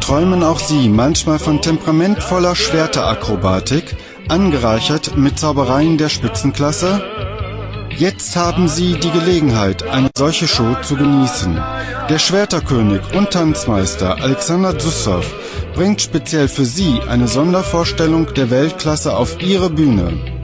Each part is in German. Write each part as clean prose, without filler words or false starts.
träumen auch Sie manchmal von temperamentvoller Schwerterakrobatik, angereichert mit Zaubereien der Spitzenklasse? Jetzt haben Sie die Gelegenheit, eine solche Show zu genießen. Der Schwerterkönig und Tanzmeister Alexander Sussow bringt speziell für Sie eine Sondervorstellung der Weltklasse auf Ihre Bühne.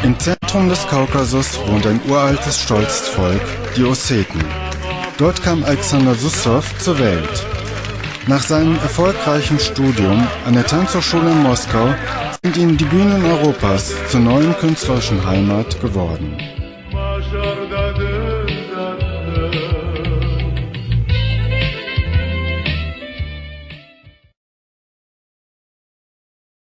Im Zentrum des Kaukasus wohnt ein uraltes Stolzvolk, die Osseten. Dort kam Alexander Sussow zur Welt. Nach seinem erfolgreichen Studium an der Tanzhochschule in Moskau sind ihm die Bühnen Europas zur neuen künstlerischen Heimat geworden.